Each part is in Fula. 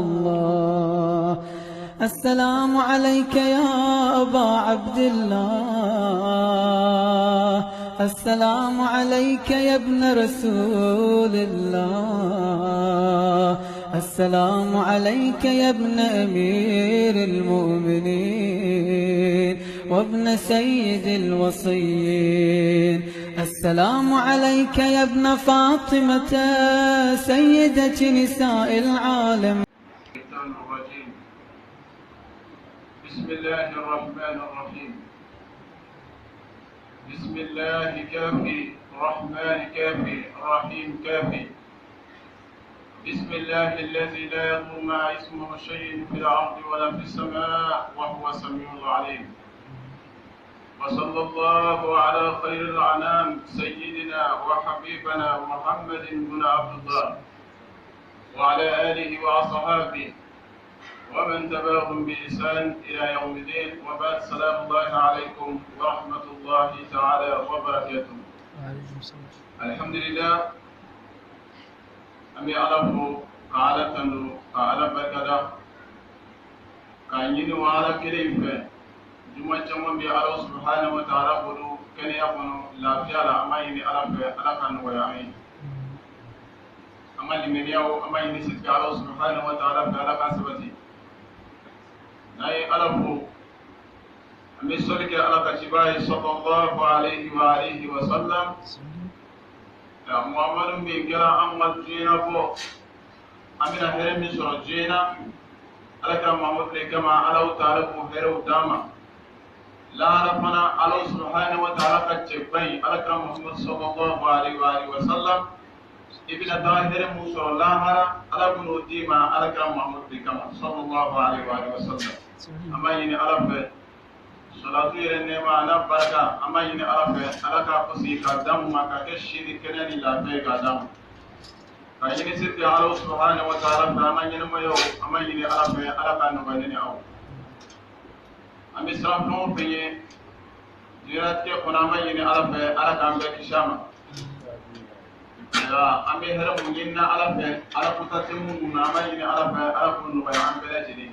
الله. السلام عليك يا أبا عبد الله، السلام عليك يا ابن رسول الله، السلام عليك يا ابن أمير المؤمنين وابن سيد الوصيين، السلام عليك يا ابن فاطمة سيدة نساء العالم. بسم الله الرحمن الرحيم. بسم الله كافي، الرحمن كافي، الرحيم كافي. بسم الله الذي لا يضر مع اسمه شيء في الأرض ولا في السماء وهو السميع العليم. وصلى الله على خير الأنام سيدنا وحبيبنا محمد بن عبد الله وعلى آله وأصحابه ومن تبعهم بإحسان إلى يوم الدين، وبعد. سلام الله عليكم ورحمة الله تعالى وبركاته. الحمد لله. أمي ألفو قال تنو قال بركة كأني وعلى كليفة جمعة جمعة الله سبحانه وتعالى بدو كن يكون لا فيلا أما يني ألفة ألا كان ويعين أما لمن ياو أما يني سيد الله سبحانه وتعالى فعلا كسبتي ناي ألفو أمي سولك على كشباي صلى الله عليه وآله وسلم محمد بن كلا أمة جينا بو أمينا هرم سر جينا على كلام محمد بن كما على تعرف هرو داما لا رفنا على سبحانه وتعالى كشباي على كلام محمد صلى الله عليه وآله وسلم ابن طاهر موسى الله على بن ديما على كلام محمد بن كما صلى الله عليه وآله وسلم أما يني ألفه صلاة النعمة أنا بركة أما يني ألفه على كافسي كدام ما كشيني كنني لا في كدام كأني سيد الله سبحانه وتعالى فأما يني ما يو أما يني ألفه على كانوا بيني أو أمي سرافون في جيرات كي كنا يني ألفه على كام بكشامة أمي هرم يني ألفه على كتاتمون أما يني ألفه على كونوا بيان بلادي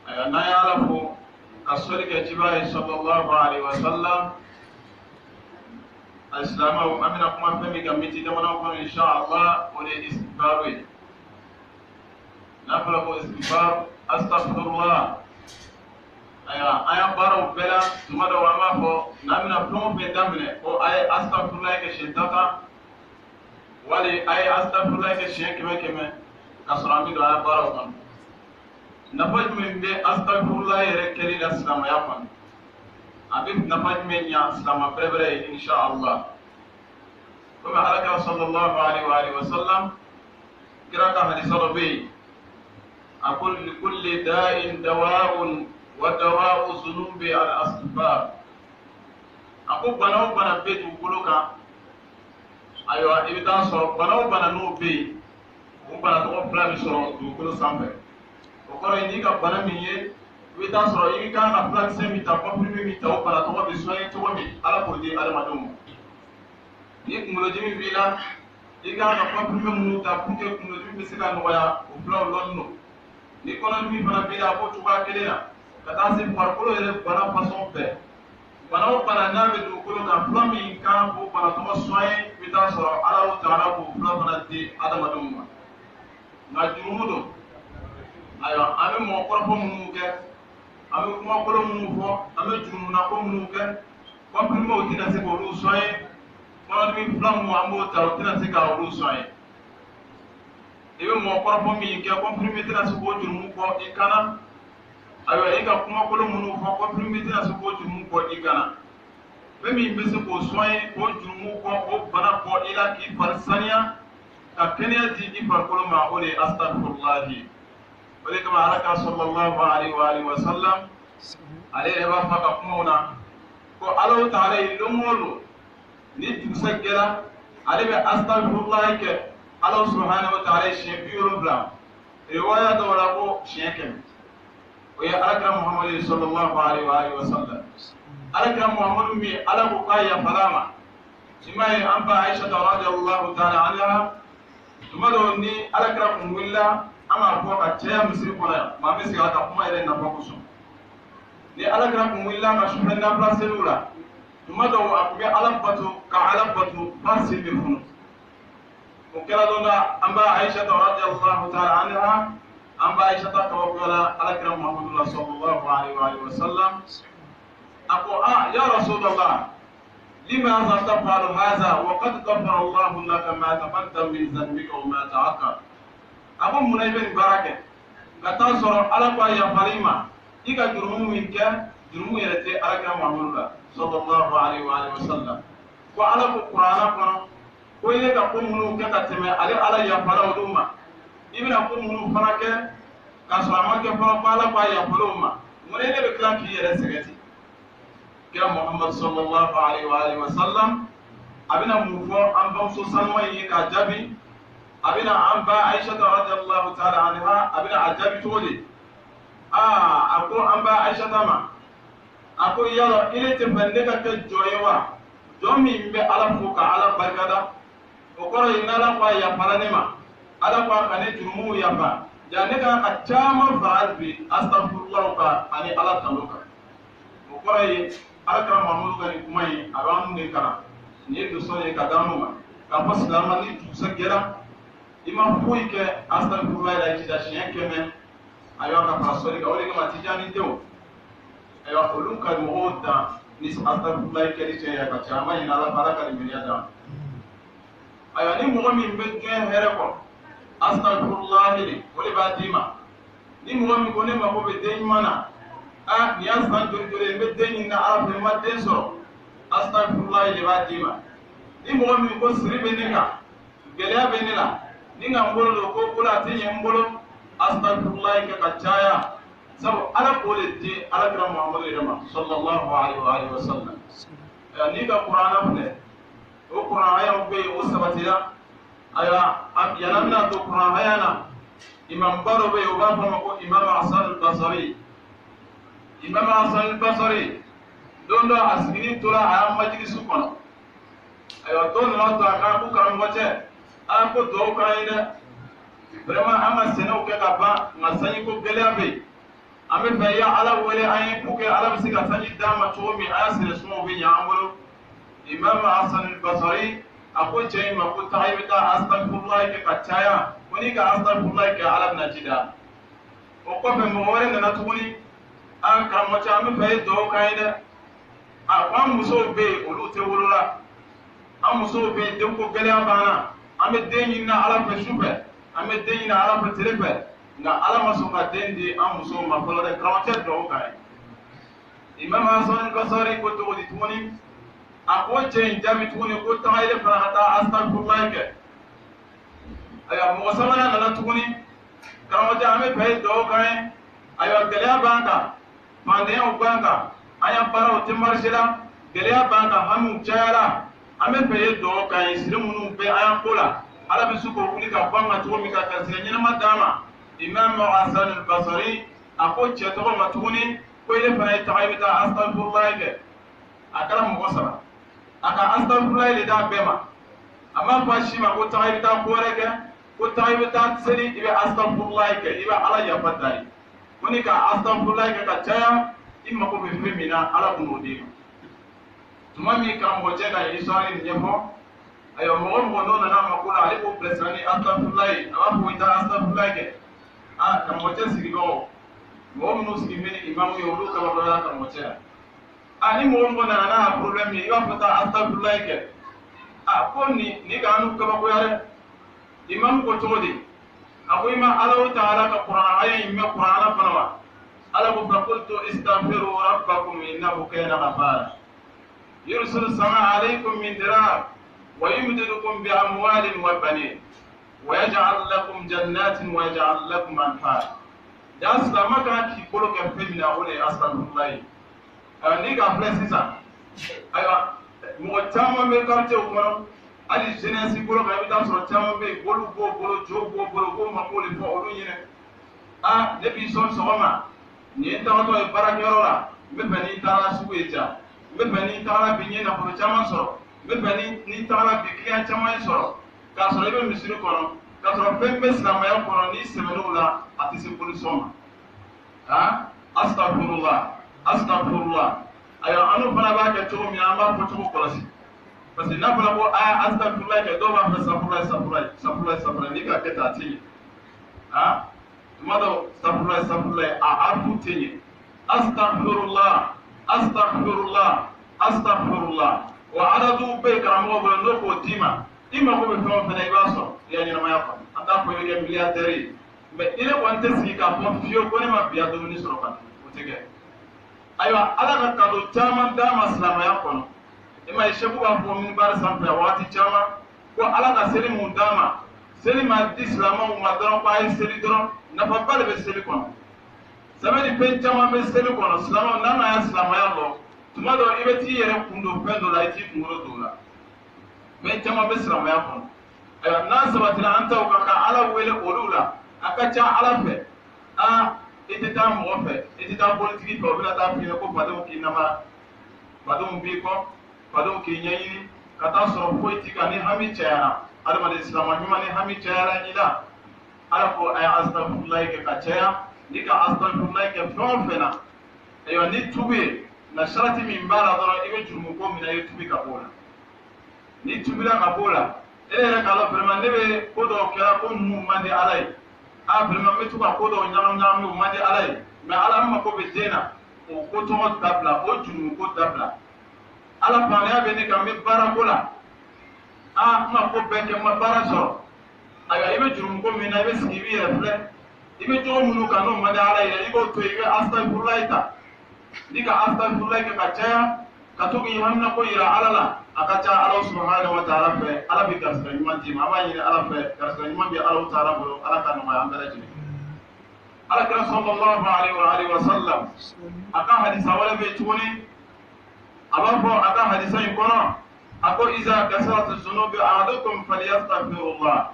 أنا يعرفه كسولك جبائي صلى الله عليه وسلم الإسلام وأمين أقوم فمي كميتي دمنا إن شاء الله ولي استغفار نفرق استغفار أستغفر الله أيا بارو بلا ثم دو أما فو نامنا فلوم في دمنا أو أي أستغفر الله كشيطاتا ولي أي أستغفر الله كشيء كما كسرامي دو أيا بارو كم نفج من بي أستغفر الله يركلي الإسلام يفهم أبيب نفج من يا إسلام بربري إن شاء الله. كما حلق صلى الله عليه وآله وسلم كراك حديث ربي أقول لكل داء دواء ودواء ذنوب الاستغفار. أقول بناو بنا بيت وكلوكا أيوة إبتان صار بناو بنا نو بي وبنا تقول فلان صار وكلو سامبر okoro indika bana minye wita soro yika na flag semi ta comprime mi ta opala to be soye to mi ala ko di ala madum ni kumulo jimi bila yika na comprime mu ta puke kumulo jimi sika no ya o flow lonno ni kono mi bana bila ko tuba kelena kata se parkolo ele bana façon be bana o bana na be do ko ka flow mi ka ko bana to soye wita soro ala o taala ko flow bana di ala madum na jumudo ayo ame mo korpo mu ke ame kuma kolo mu fo ame jumu na ko mu ke ko primo tina se ko lu soye ko mi plan mu ambo ta tina se ka lu soye ebe mo korpo mi ke ko primo tina se ko jumu ko ikana ayo e ka kuma kolo mu fo ko primo tina se ko jumu ko ikana be mi be se ko soye ko jumu ko o bana ko ila ki farsania ka kenya ji ki far kolo ma ole astaghfirullah ولكما حرك صلى الله عليه وآله وسلم عليه وفق قمونا كو الله تعالى لمولو نيت مسجلا عليه أستغفر الله ك الله سبحانه وتعالى شيء بيربلا رواية ولا شيء ويا أكرم محمد صلى الله عليه وآله وسلم أكرم محمد مي على بقايا فلاما سمعي أنبا عائشة رضي الله تعالى عنها ثم دوني أكرم ولا ama fɔ ka cɛya misiri kɔnɔ yan maa bɛ sigi a ka kuma yɛrɛ nafa kosɔn ni alakira kun wulila ka sufɛ nafila seliw la tuma dɔw a kun bɛ ala bato ka ala bato ba sen bɛ funu o kɛra don na an b'a ayisata radiyallahu ta'ala anha an b'a ayisata kabakoyala alakira muhammadu la sallallahu alaihi wa sallam a ko ya rasulallah لماذا تفعل هذا وقد غفر الله لك ما تقدم من ذنبك وما تأخر أبو منيبين بركة كتاسر على قايا فريما إيكا جرمو منك جرمو يلتي على محمد صلى الله عليه وآله وسلم وعلى القرآن كنا وإليك قوم منو كتتمي على يفعل ودوما إبن قوم منو فركة كسر عمك فرق على قايا فلوما منين بكلام كي يرسكتي كما محمد صلى الله عليه وآله وسلم أبنا موفو أن بمسو سلمي كجابي أبنا أنبا عائشة رضي الله تعالى عنها أبنا عجابي تولي أكو أنبا عائشة ما أكو يلا إلي تفندك كجويوا جومي مبي على فوق على بركة وقرأ إنا لقوا يفرنما على قوا كان جرمو يفا جانك أتشامر فعلبي أستغفر الله كأني على تلوك وقرأ alakara mamudu ka nin kuma in a b'an de kalan nin ye dusɔn ye ka d'an ma k'a fɔ silamɛ ni dugusa kɛra i ma foyi kɛ astagfirullah la i jija siɲɛ 100 ayiwa ka fara sɔli kan o de kama tijani denw ayiwa olu ka mɔgɔw dan ni astagfirullah kɛli cɛ ye ka ca an ma ɲini ala fɛ ala ka nin miiriya d'an ayiwa ni mɔgɔ min bɛ diɲɛ hɛrɛ kɔ astagfirullah o de b'a d'i ma ni mɔgɔ min ko ne mako bɛ den ɲuman na ni y'a san joli n bɛ den ɲini na ala fɛ n ma den sɔrɔ astagfirullah de b'a d'i ma ni mɔgɔ min ko siri bɛ ne kan gɛlɛya bɛ ne la ni nka n bolo don ko a tɛ ɲɛ n bolo astagfirullah kɛ ka caya sabu ala k'o de di alakira muhammadu yɛrɛ ma sallallahu alaihi wa sallam n'i ka kuranna filɛ o kuran hayaw bɛ yen o sabatira ayiwa yanni an bɛna to kuran haya na imam ba dɔ bɛ yen o b'a fɔ a ma ko imam hasan al-basri imam hasan al-basri don dɔ a sigini tora a y'a majilisu kɔnɔ ayiwa dɔ nana to a kan ko karamɔgɔ cɛ a ko duwawu k'an ye dɛ vraiment an ka sɛnɛw kɛ ka ban nka sanji ko gɛlɛya bɛ yen an bɛ fɛ ya ala wele an ye pour que ala bɛ se ka sanji d'an ma cogo min a y'a sɛnɛ sumaw bɛ ɲɛ an bolo imam hasan al-basri a ko cɛ in ma ko taga i bɛ taa astagfirullah kɛ ka caya ko n'i ka astagfirullah kɛ ala bɛna ji da o kɔfɛ mɔgɔ wɛrɛ nana tuguni an karamɔgɔ cɛ an bɛ fɛ ye duwawu k'an ye dɛ a ko an musow bɛ yen olu tɛ wolola an musow bɛ yen denko gɛlɛya b'an na an bɛ den ɲini na ala fɛ su fɛ an bɛ den ɲini ala fɛ tile fɛ nka ala ma sɔn ka den di an musow ma fɔlɔ dɛ karamɔgɔ cɛ duwawu k'an ye imam hasan al-basri ko cogo di tuguni a ko cɛ in jaabi tuguni ko taga ile fana ka taa astagfirullah kɛ ayiwa mɔgɔ sabanan nana tuguni karamɔgɔ cɛ an bɛ fɛ ye duwawu k'an ye ayiwa gɛlɛya b'an kan fantanyaw b'an kan an ya baaraw tɛ marché la gɛlɛya b'an kan hamiw cayara an bɛ fɛ ye duwawu k'an ye siri minnu bɛ an y'an ko la ala bɛ se k'o wuli ka bɔ an kan cogo min ka garisɛgɛ ɲɛnama d'an ma imam hasan al-basri a ko cɛ tɔgɔ ma tuguni ko ile fana ye taga i bɛ taa astagfirullah kɛ a kɛra mɔgɔ saba a ka astagfirullah de d'a bɛɛ ma a m'a fɔ a si ma ko taga i bɛ taa ko wɛrɛ kɛ ko taga i bɛ taa seli i bɛ astagfirullah kɛ i bɛ ala yafa da ye ko ni ka astagfirullah kɛ ka caya i mago bɛ fɛn min na ala kun n'o d'i ma tuma min karamɔgɔ cɛ ka histoire nin ɲɛfɔ ayiwa mɔgɔ mɔgɔ n'o nana a ma ko la ale b'o bilasira ni astagfirullah ye a b'a fɔ i taa astagfirullah kɛ karamɔgɔ cɛ sigibagaw mɔgɔ minnu sigi bɛ ni imamu ye olu kabakoyala karamɔgɔ cɛ la ni mɔgɔ mɔgɔ nana n'a problème ye i b'a fɔ taa astagfirullah kɛ ko ni ka anu kabakoya dɛ imamu ko cogo di a ko i ma ala ta'ala ka kuran aya in mɛn kuran fana wa ala ko fa qultu istaghfiru rabbakum innahu kana ghafara yursilu samaa alaykum min dirar wa yumdidukum bi amwalin wa banin wa yaj'al lakum jannatin wa yaj'al lakum anhar ya silama kana k'i bolo kɛ fɛn min na o de ye astagfirullah ye ni ka filɛ sisan ayiwa mɔgɔ caman bɛ quartier kɔnɔ hali jeunesse bolo kan i bɛ taa sɔrɔ caman bɛ yen bolo b'o bolo jo b'o bolo ko ma k'o de fɔ olu ɲinɛ ne b'i sɔn sɔgɔma nin ye n tagatɔ ye baarakɛyɔrɔ la n bɛ fɛ n'i taara sugu ye ja n bɛ fɛ n'i tagara bi n ye nafolo caman sɔrɔ n bɛ fɛ n'i tagara bi client caman ye sɔrɔ k'a sɔrɔ i bɛ misiri kɔnɔ ka sɔrɔ fɛn bɛ silamɛya kɔnɔ n'i sɛbɛn'o la a tɛ se solution ma astagfirullah ayiwa anu fana b'a kɛ cogo min na an b'a fɔ cogo kɔlɔsi parce que n'a fɔra ko astagfirullah kɛ dɔw b'a fɔ safurulayi n'i ka kɛ ten a tɛ ɲɛ tuma dɔw safurulayi a fu tɛ ɲɛ astagfirullah wa aradu bɛ karamɔgɔ bolo n'o k'o d'i ma i mako bɛ fɛn o fɛn na i b'a sɔrɔ i ka ɲɛnamaya kɔnɔ an t'a fɔ i bɛ kɛ miliyardɛri ye mais i ne kɔni tɛ sigi k'a fɔ fiyewu ko ne ma biya dumuni sɔrɔ ka dun o tɛ kɛ ayiwa ala ka kado caman d'a ma silamɛya kɔnɔ i ma ye sɛku b'a fɔ minibari sanfɛ waati caman ko ala ka seli mun d'a ma seli ma di silamɛw ma dɔrɔn ko a ye seli dɔrɔn nafaba de bɛ seli kɔnɔ sɛbɛn fɛn caman bɛ seli kɔnɔ silamɛw n'a ma ya silamɛya lɔ tuma dɔ i bɛ t'i yɛrɛ kun don fɛn dɔ la i t'i kunkolo don o la fɛn caman bɛ silamɛya kɔnɔ ayiwa n'a sabatira an taw kan ka ala wele olu la a ka ca ala fɛ i tɛ taa mɔgɔ fɛ i tɛ taa politiki fɛ o bɛna taa f'i ye ko badenw k'i namara badenw b'i kɔ badenw k'i ɲɛɲini ka taa sɔrɔ foyi t'i kan ni hami cayara adamaden silama ɲuman ni hami cayara i la ala ko a ye astagfirullahi kɛ ka caya n'i ka astagfirullahi kɛ fɛn o fɛn na ayiwa ni tubu ye na sarati min b'a la dɔrɔn i bɛ jurumu ko min na i bɛ tubi ka bɔ o la ni tubila ka bɔ o la e yɛrɛ k'a dɔn vraiment ne bɛ ko dɔw kɛra ko ninnu man di ala ye vraiment n bɛ to ka ko dɔw ɲagami o man di ala ye mais ala mako bɛ den na o ko tɔgɔ dabila o jurumu ko dabila ala faamuya bɛ ne kan n bɛ baara ko la n ma ko bɛɛ kɛ n ma baara sɔrɔ ayiwa i bɛ jurumu ko min na i bɛ sigi i b'i yɛrɛ filɛ i bɛ jogo minnu kan n'o man di ala ye i b'o to i bɛ astagfirullahi ta n'i ka astagfirullahi kɛ ka caya ka to k'i hamina ko yira ala la a ka ca ala subhanahu wa ta'ala fɛ ala bɛ garisɛgɛ ɲuman d'i ma an b'a ɲini ala fɛ garisɛgɛ ɲuman bɛ ala ta'ala bolo ala ka nɔgɔya an bɛɛ lajɛlen ala kira sallallahu alaihi wa sallam a ka hadisa wɛrɛ bɛ yen tuguni a b'a fɔ a ka hadisa in kɔnɔ a ko iza kasaratu zunubi ahadukum falyastaghfirullah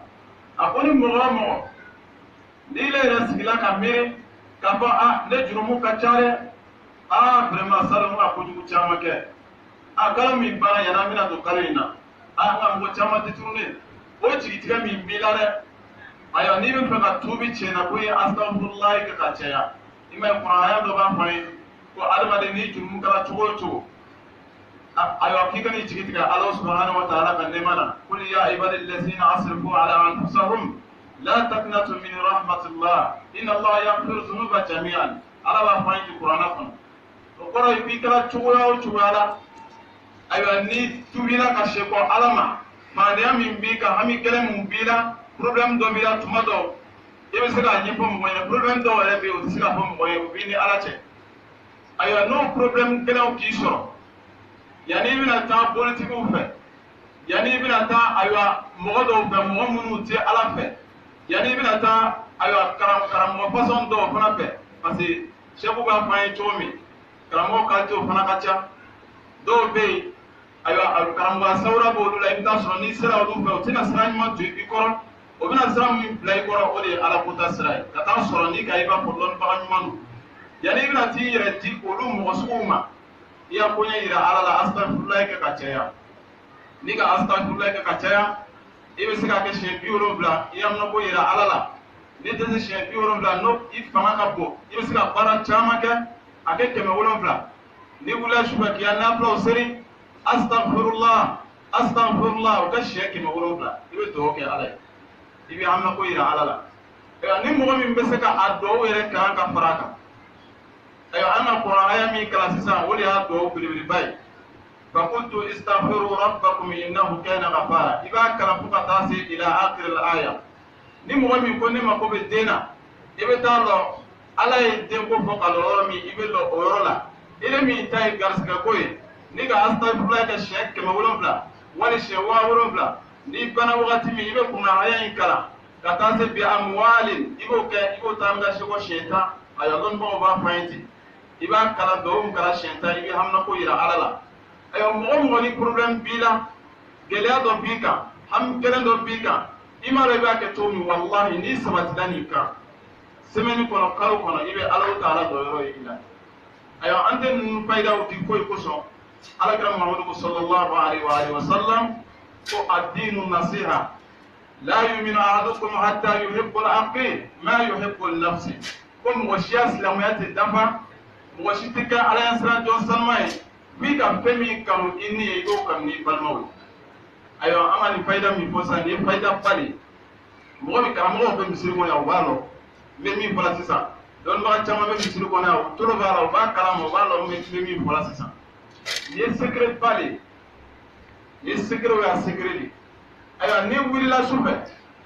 a ko ni mɔgɔ o mɔgɔ n'i le yɛrɛ sigila ka miiri k'a fɔ ne jurumu ka ca dɛ vraiment salon a kojugu caman kɛ kalo min baara yanni an bɛna don kalo in na nka mɔgɔ caman tɛ turunnen o jigitigɛ min b'i la dɛ ayiwa n'i bɛ fɛ ka tuubi tiɲɛ na ko ye astagfirullahi kɛ ka caya i ma ye kuranaya dɔ b'a fɔ an ye ko adamaden n'i jurumu kɛra cogo o cogo ayiwa k'i ka n'i jigi tigɛ ala subhanahu wa ta'ala ka nɛɛma na qul ya ibadi allazina asrafu ala anfusahum la taqnatu min rahmatillah inna allaha yaghfiru dhunuba jami'an ala b'a fɔ an ye kuranna kɔnɔ o kɔrɔ ye k'i kɛra cogoya o cogoya la ayiwa ni tubila ka se kɔ ala ma faadenya min b'i kan hami gɛlɛn min b'i la problème dɔ b'i la tuma dɔw i bɛ se k'a ɲɛfɔ mɔgɔ ye problème dɔw yɛrɛ bɛ yen o tɛ se k'a fɔ mɔgɔ ye o b'i ni ala cɛ ayiwa n'o problème gɛlɛnw k'i sɔrɔ yanni i bɛna taa politikiw fɛ yanni i bɛna taa ayiwa mɔgɔ dɔw fɛ mɔgɔ minnu tɛ ala fɛ yanni i bɛna taa ayiwa karamɔgɔ fasɔn dɔw fana fɛ parce que sɛku b'a fɔ an ye cogo min karamɔgɔ kalitew fana ka ca dɔw bɛ yen ayiwa karamɔgɔ sawura b'olu la i bɛ taa sɔrɔ n'i sera olu fɛ o tɛna sira ɲuman to i kɔrɔ o bɛna sira min bila i kɔrɔ o de ye ala ko ta sira ye ka taa sɔrɔ n'i ka i b'a fɔ dɔnnibaga ɲuman don yanni i bɛna t'i yɛrɛ di olu mɔgɔ suguw ma i y'a koɲɛ yira ala la astagfirullahi kɛ ka caya n'i ka astagfirullahi kɛ ka caya i bɛ se ka kɛ siɲɛ 70 i y'a ko yira ala la n'i tɛ se siɲɛ 70 n'o i fanga ka bon i bɛ se ka baara caman kɛ a kɛ 700 n'i wulila sufɛ k'i ka nafilaw seri astagfirullah o ka siɲɛ 700 i bɛ dugawu kɛ ala ye i bɛ hamina ko yira ala la ayiwa ni mɔgɔ min bɛ se ka a dugawu yɛrɛ kan ka fara a kan ayiwa an ka kuran aya min kalan sisan o de y'a dugawu belebeleba ye fakultu istaghfiru rabbakum innahu kana ghafara i b'a kalan fo ka taa se ila akhiril aya ni mɔgɔ min ko ne mako bɛ den na i bɛ taa lɔ ala ye den ko fɔ ka lɔ yɔrɔ min i bɛ lɔ o yɔrɔ la i de min ta ye garisigɛ ko ye ni ka astagfirullah kɛ siɲɛ 700 wali siɲɛ 70 ni bana wagati min i bɛ kuran aya in kalan ka taa se bi amwalin i b'o kɛ i b'o taa an ka se ko siɲɛ 10 ayiwa dɔnnibagaw b'a fɔ an ye ten i b'a kalan dugawu min kalan siɲɛ 10 i bɛ hamina ko yira ala la ayiwa mɔgɔ mɔgɔ ni problème b'i la gɛlɛya dɔ b'i kan hami gɛlɛn dɔ b'i kan i m'a dɔn i b'a kɛ cogo min walahi n'i sabatila nin kan semaine kɔnɔ kalo kɔnɔ i bɛ ala ta'ala dɔ yɔrɔ ye i la ayiwa an tɛ ninnu fayidaw di foyi kosɔn alakira muhamadu sallallahu alaihi wa sallam ko ad-dinu nasiha لا يؤمن أحدكم حتى يحب الأخي ما يحب النفس كم وشيا سلاميات الدفع وشتك على يسرا جون سلماي فيك فمي كانوا إني يجو كم بالموت أيوة أما الفايدة من فوسان الفايدة بالي مغامي كرامو بمسيركم يا والو مي فلاسيسا دون ما تشاما بمسيركم يا تولو بالو با كرامو والو مي فلاسيسا يسكرت بالي يسكروا يا سكرلي ayiwa ni wulila sufɛ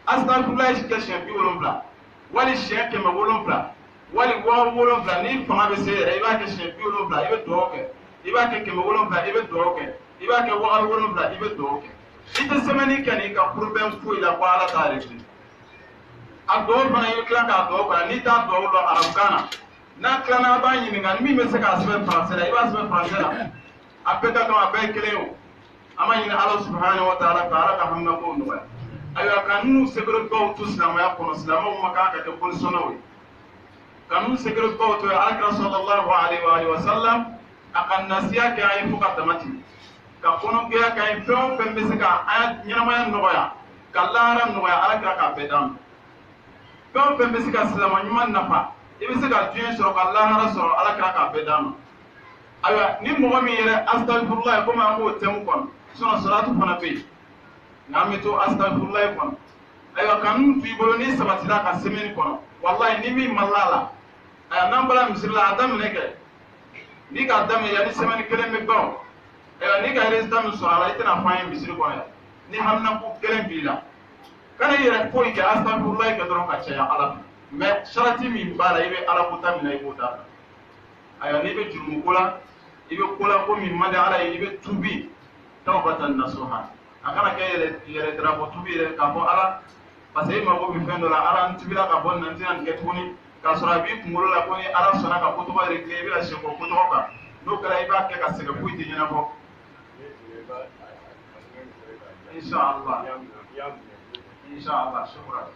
astafurulayi kɛ siɲɛ 70 wali siɲɛ 170 wali 70 ni fanga bɛ se yɛrɛ i b'a kɛ siɲɛ 70 i bɛ dugawu kɛ i b'a kɛ 170 i bɛ dugawu kɛ i b'a kɛ 70 i bɛ dugawu kɛ i tɛ sɛbɛnni kɛ n'i ka problème foyi la ko ala t'a réglé a dugawu fana i bɛ tila k'a dugawu kɛ n'i t'a dugawu dɔn arabukan na n'a tilara a b'a ɲininka ni min bɛ se k'a sɛbɛn français la i b'a sɛbɛn français la a bɛɛ ka kan a bɛɛ ye kelen ye o. Ama ɲini ala subhanahu wa ta'ala ka ala ka hamna ko nɔgɔya ayiwa ka nu sekere-baw to silamɛya kɔnɔ silamɛw ma kan ka kɛ polisɔnnaw ye ka nu sekere-baw to alakira sallallahu alaihi wa sallam a ka nasiya kɛ an ye fo ka dama tɛmɛ ka kɔnɔgɛya k'an ye fɛn o fɛn bɛ se ka an ɲɛnamaya nɔgɔya ka lahara nɔgɔya alakira k'a bɛɛ d'an ma fɛn o fɛn bɛ se ka silama ɲuman nafa i bɛ se ka diɲɛ sɔrɔ ka lahara sɔrɔ alakira k'a bɛɛ d'an ma ayiwa ni mɔgɔ min yɛrɛ astagfirullah komi an b'o thème kɔnɔ salatu fana bɛ yen nka an bɛ to astagfirullah kɔnɔ ayiwa ka nun to i bolo n'i sabatira ka semaine kɔnɔ walahi ni min ma la la ayiwa n'an bɔra misiri la a daminɛ kɛ n'i k'a daminɛ yanni semaine kelen bɛ ban ayiwa n'i ka résultat min sɔrɔ a la i tɛna fɔ an ye misiri kɔnɔ yan ni haminako kelen b'i la kana i yɛrɛ foyi kɛ astagfirullah kɛ dɔrɔn ka caya ala fɛ mais sarati min b'a la i bɛ ala ko ta minɛ i b'o da ayiwa n'i bɛ jurumu ko la i bɛ ko la ko min man di ala ye i bɛ tubi tawbatan nasuha akana ke yere drapo tubi yere ka fɔ ala parce que ma ko bi fɛn dɔ la ala n tubila ka bɔ nan tɛna nin kɛ tuguni k'a sɔrɔ a b'i kunkolo la ko ni ala sɔnna ka ko tɔgɔ réglé i bɛna siɲɛ ko tɔgɔ kan n'o kɛra i b'a kɛ ka sɛgɛn foyi tɛ ɲɛnabɔ inshallah shukran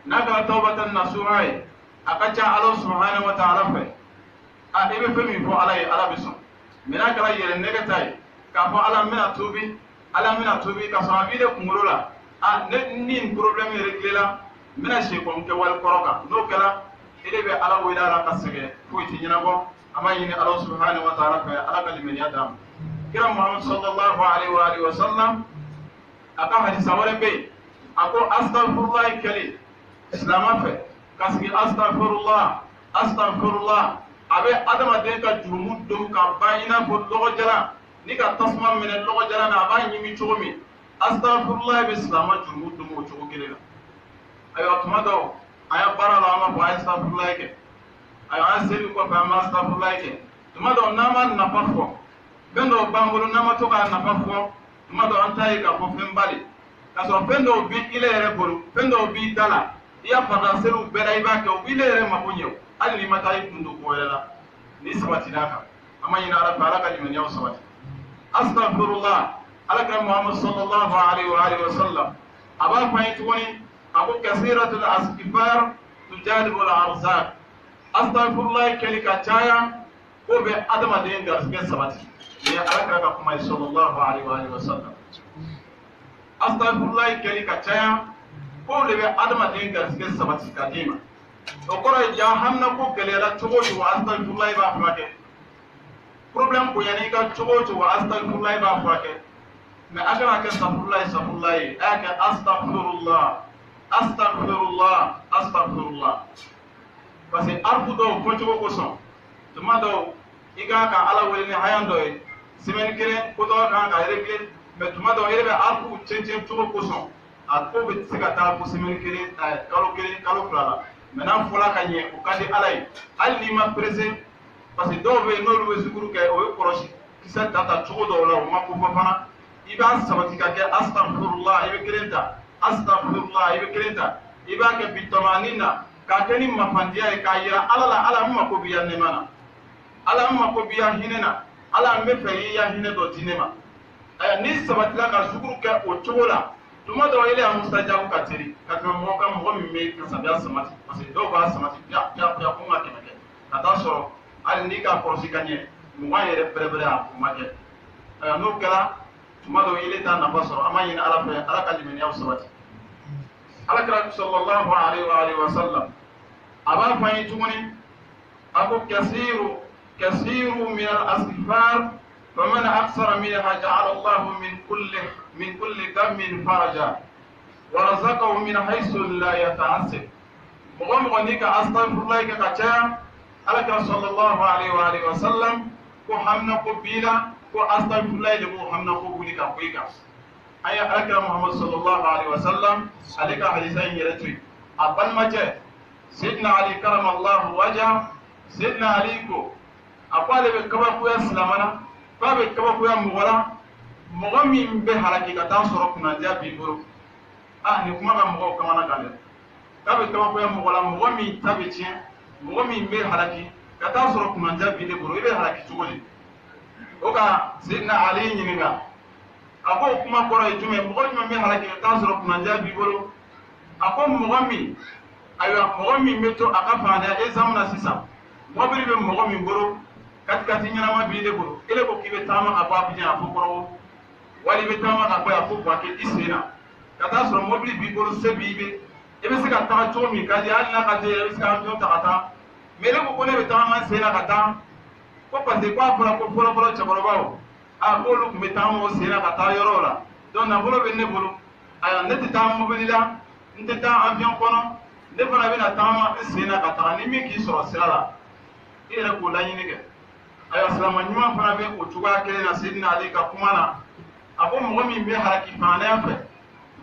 n'a kɛra tawbatan nasuha ye a ka ca ala subhanahu wa ta'ala fɛ a i bɛ fɛn min fɔ ala ye ala bɛ sɔn mais n'a kɛra yɛrɛ nɛgɛ ta ye k'a fɔ ala mina tubi ka sɔrɔ a b'i de kunkolo la a ne ni nin problème réglé la n bɛna siɲɛ kɔni kɛ wali kɔrɔ kan n'o kɛra i de bɛ ala wele a la ka sɛgɛn foyi tɛ ɲɛnabɔ an b'a ɲini ala subhanahu wa ta'ala fɛ ala ka limaniya d'a ma kira muhammad sallallahu alaihi wa sallam a ka hadisa wɛrɛ bɛ yen a ko astagfirullah kɛli silama fɛ ka sigi astagfirullah a bɛ adamaden ka jurumu dɔw ka ban i n'a fɔ lɔgɔjala ni ka tasuma minɛ lɔgɔjala na a b'a ɲimi cogo min astagfirullah bɛ silama jurumu dɔn o cogo kelen na ayiwa tuma dɔw a ye baara la an b'a fɔ a ye astagfirullah kɛ ayiwa an seli kɔfɛ an b'a astagfirullah kɛ tuma dɔw n'an ma nafa fɔ fɛn dɔw b'an bolo n'an ma to k'a nafa fɔ tuma dɔw an t'a ye k'a fɔ fɛn ba de k'a sɔrɔ fɛn dɔw b'i ile yɛrɛ bolo fɛn dɔw b'i da la i y'a farida seliw bɛɛ la i b'a kɛ o b'ile yɛrɛ mako ɲɛ o hali n'i ma taa i kun don ko wɛrɛ la ni sabatira kan an ma ɲini ala fɛ ala ka limaniyaw sabati astagfirullah alakira muhammad sallallahu alaihi wa sallam a b'a fɔ an ye tuguni a ko kasiratul astighfar tujalibu al-arzaq astagfirullah kɛli ka caya ko bɛ adamaden garisɛgɛ sabati ni alakira ka kuma ye sallallahu alaihi wa sallam astagfirullah kɛli ka caya ko de bɛ adamaden garisɛgɛ sabati ka d'i ma o kɔrɔ ye ja hamina ko gɛlɛyara cogo o cogo astagfirullah b'a furakɛ problème bonyana i ka cogo o cogo astagfirullah b'a furakɛ mais a kana kɛ safurulayi ye a y'a kɛ astagfirullah parce que arfu dɔw fɔcogo kosɔn tuma dɔw i kan ka ala wele ni hayan dɔ ye semaine kelen ko dɔw kan ka réglé mais tuma dɔw i bɛ arfu cɛncɛn cogo kosɔn a ko bɛ se ka taa fo semaine kelen kalo kelen kalo fila la mais n'a fɔla ka ɲɛ o ka di ala ye hali n'i ma pressé parce que dɔw bɛ yen n'olu bɛ sukuru kɛ o ye kɔlɔsi kisɛ ta cogo dɔw la o ma ko fɔ fana i b'a sabati ka kɛ astagfirullah i bɛ kelen ta astagfirullah i bɛ kelen ta i b'a kɛ bitamani na k'a kɛ ni mafandiya ye k'a yira ala la ala n mako b'i ya nɛɛma na ala n mako b'i ya hinɛ na ala n bɛ fɛ i ya hinɛ dɔ di ne ma n'i sabatila ka sukuru kɛ o cogo la tuma dɔw ele y'a mustajabu ka teli ka tɛmɛ mɔgɔ kan mɔgɔ min bɛ kasabiya samati parce que dɔw b'a samati piya ko n ka kɛmɛ kɛ ka taa sɔrɔ hali n'i k'a kɔlɔsi ka ɲɛ mugan yɛrɛ bɛrɛbɛrɛ a o ma kɛ n'o kɛra tuma dɔw ele t'a nafa sɔrɔ an b'a ɲini ala fɛ ala ka limaniyaw sabati alakira sallallahu alaihi wa sallam aba fayi tuguni ako kasiru min al-astighfar faman aksara minha ja'ala Allahu min kulli gammin faraja wa razaqahu min haythu la yata'assab mɔgɔ ni ka astaghfirullah ka caya alakira sallallahu alaihi wa sallam ko hamna ko bila ko astaghfirullah de ko hamna ko buli ka kuika aya alakira muhammad sallallahu alaihi wa sallam alika hadisan yiratu aban maje sidna ali karamallahu wajha sidna ali ko akwale be kaba ko ya islamana ba be kaba ko ya mɔgɔ min be halaki ka taa sɔrɔ kuna dia bi boro ni kuma ka mɔgɔ kamana kan dɛ kabe kaba ko ya mɔgɔ min tabe tiɲɛ mɔgɔ min be halaki ka taa sɔrɔ kuma dia bi de boro ibe halaki cogo di o ka sidna ali ɲininka a ko kuma kɔrɔ ye jumɛn mɔgɔ jumɛn be halaki ka taa sɔrɔ kuma dia bi boro a ko mɔgɔ min ayiwa mɔgɔ min be to a ka faaniya examen na sisan mɔbili be mɔgɔ min boro katikati ɲɛnama bi de boro ele ko k'i be taama ka bɔ Abidjan a fo kɔrɔwo wali i be taama ka bɔ a fo Buwake i sen na ka taa sɔrɔ mɔbili b'i bolo se b'i be i be se ka taga cogo min ka di hali n'a ka tɛ i be se ka avion ta ka taa mais ele ko ko ne be taama n sen na ka taa ko parce que ko a fɔra ko fɔlɔfɔlɔ cɛkɔrɔbaw k'olu tun be taama o sen na ka taa yɔrɔw la donc nafolo be ne bolo ayiwa ne tɛ taa mobili la n tɛ taa avion kɔnɔ ne fana bɛna taama n sen na ka taga ni min k'i sɔrɔ sira la i yɛrɛ k'o laɲini kɛ ayiwa silama ɲuman fana bɛ o cogoya kelen na Seydina Ali ka kuma na a ko mɔgɔ min bɛ halaki faanaya fɛ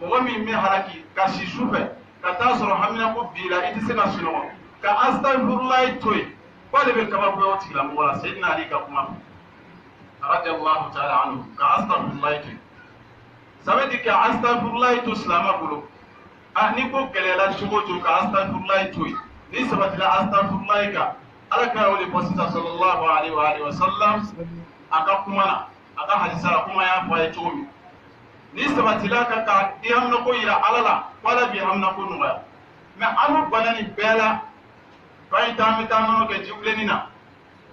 mɔgɔ min bɛ halaki ka si su fɛ ka taa sɔrɔ hamina ko bi la i tɛ se ka sunɔgɔ ka astaghfirullah to yen k'ale bɛ kabakoya o tigilamɔgɔ la Seydina Ali ka kuma radiyallahu ta'ala anhu ka astaghfirullah to yen ça veut dire que astaghfirullah to silama bolo ni ko gɛlɛyala cogo o cogo ka astaghfirullah to yen ni sabatila astaghfirullah kan alaka wali posita sallallahu alaihi wa sallam aka kuma na aka hadisa kuma ya faye cogo min ni sabatila ka i hamna ko yira alala wala bi hamna ko nɔgɔya mais anu banani bɛɛ la k'an ta an bɛ taa nɔnɔ kɛ jiwuleni na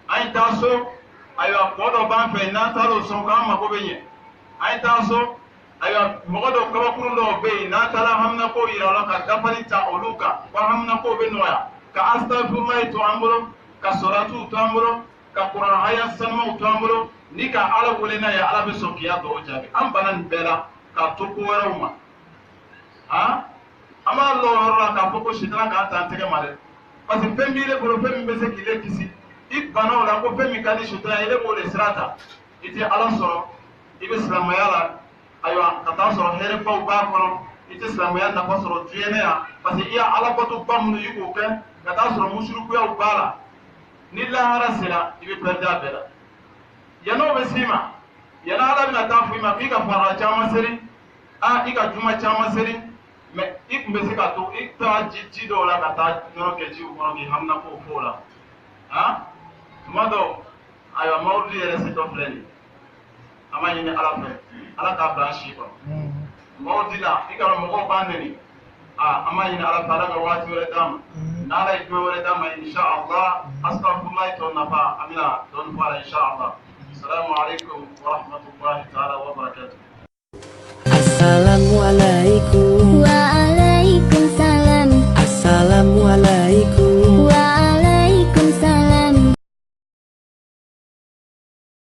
an taa so ayiwa kɔ dɔ b'an fɛ n'an taara o sɔn k'an mako bɛ ɲɛ an taa so ayiwa mɔgɔ dɔ kabakurun dɔw bɛ yen n'an taara hamna ko yira la ka dafali ta olu kan wa hamna ko bɛ nɔgɔya ka astaghfirullah to an bolo ka soratu to an bolo ka kuran haya sanumaw to an bolo ni ka ala wele n'a ye ala bɛ sɔn k'i ya dɔw jaabi an bana nin bɛɛ la k'a to ko wɛrɛw ma an b'a lɔ yɔrɔ la k'a fɔ ko sitana k'an ta an tɛgɛ ma dɛ parce que fɛn b'i le bolo fɛn min bɛ se k'i le kisi i bana o la ko fɛn min ka di sitana ye ele b'o de sira ta i tɛ ala sɔrɔ i bɛ silamɛya la ayiwa ka taa sɔrɔ hɛrɛbaw b'a kɔnɔ i tɛ silamɛya nafa sɔrɔ diɲɛ yan parce que i y'a ala bato ba minnu i k'o kɛ ka taa sɔrɔ musurukuyaw b'a la ni lahara sera i bɛ pɛridi a bɛɛ la yan'o bɛ s'i ma yan'a ala bɛna taa fɔ i ma k'i ka farala caman seri i ka juma caman seri mais i tun bɛ se ka to i taara ji dɔw la ka taa nɔnɔ kɛ jiw kɔnɔ k'i hamina k'o fɔ o la tuma dɔw ayiwa mawuludi yɛrɛ setɔ filɛ nin ye an b'a ɲini ala fɛ ala k'a bila an si kɔnɔ mawuludi la i ka dɔn mɔgɔw b'an nɛni an b'a ɲini ala fɛ ala ka waati wɛrɛ d'a ma n'ala ye jumɛn wɛrɛ d'a ma insha Allah astaghfirullah tɔ nafa an bɛna dɔɔni fɔ a la insha Allah assalamu alaikum wa rahmatullahi ta'ala wa barakatuh.